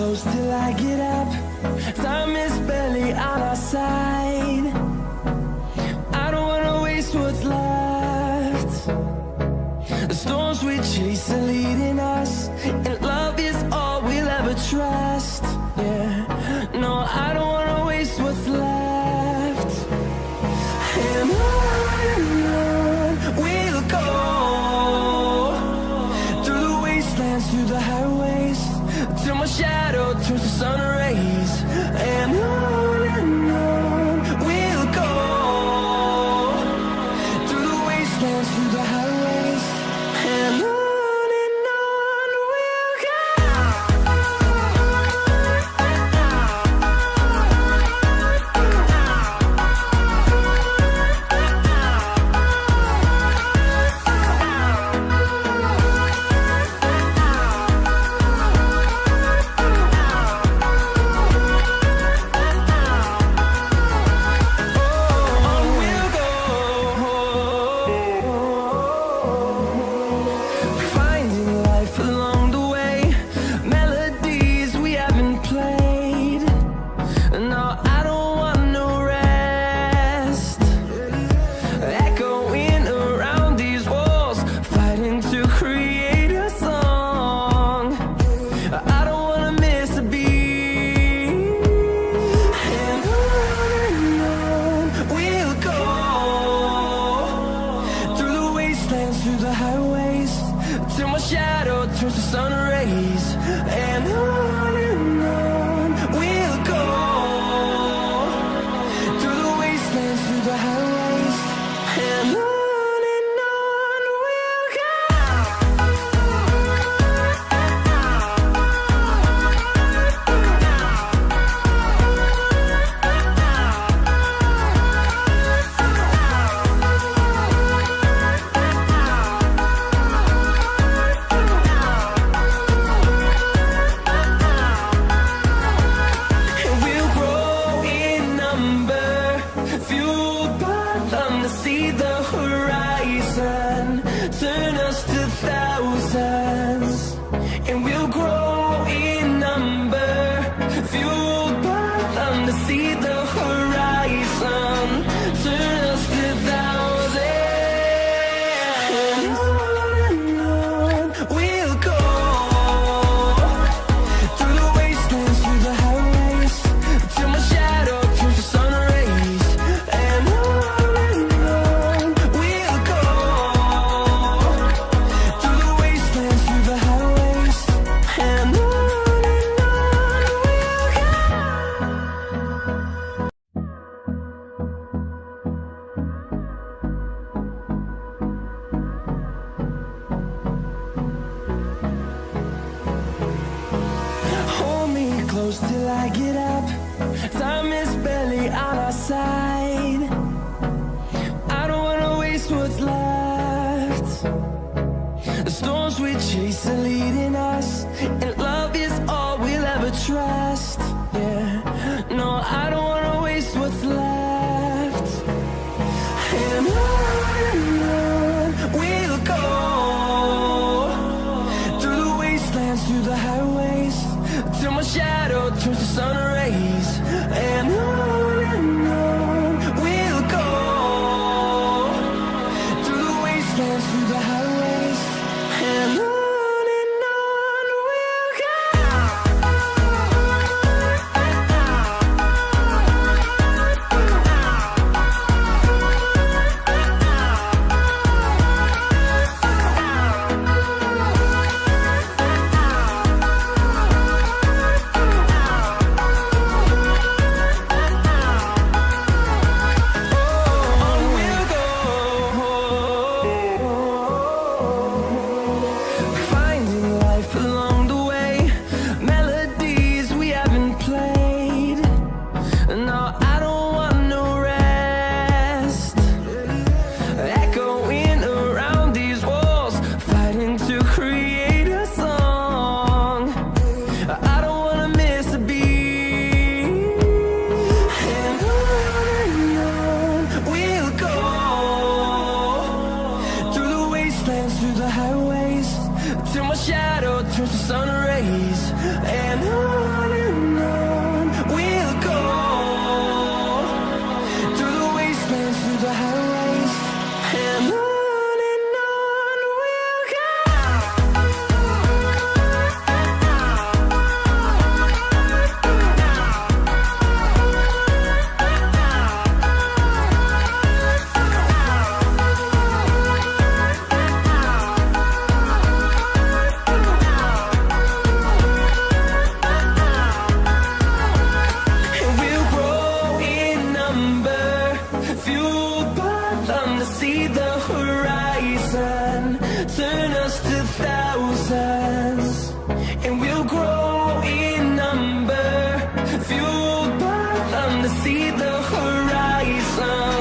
close till I get up. Time is barely on our side. I don't wanna waste what's left. The storms we chase are leading us, and love is all we'll ever trust. Yeah, no, I don't wanna waste what's left. And on we'll go, through the wastelands, through the highways, till my shadow turns to sun rays. And on we'll go, through the wastelands, through the highways, and on we'll go. Finding life along the way, melodies we haven't played. No, I don't want no rest. Echoing around these walls, fighting to create a song. I don't wanna miss a beat. And on we'll go, through the wastelands, through the highways, till my shadow turns to sun rays. And on we'll go, through the wastelands, through the highways, and on we'll go. And we'll grow in number, fueled by them to see the horizon, turn us to thousands. And we'll grow in number, fueled by them to see the horizon, turn us to thousands. And on we'll go, through the wastelands, through the highways, till my shadow turns to sun rays. And on we'll go, through the wastelands, through the highways, and on we'll go. Hold me close till I get up. Time is barely on our side. I don't wanna waste what's left. The storms we chase are leading us, and love is all we'll ever trust. Yeah, no, I don't wanna waste what's left. And on we'll go, through the wastelands, through the highways, till my shadow turns to sun rays. And on we'll go, through the wastelands, through the highways, and on we'll go. to see the horizon.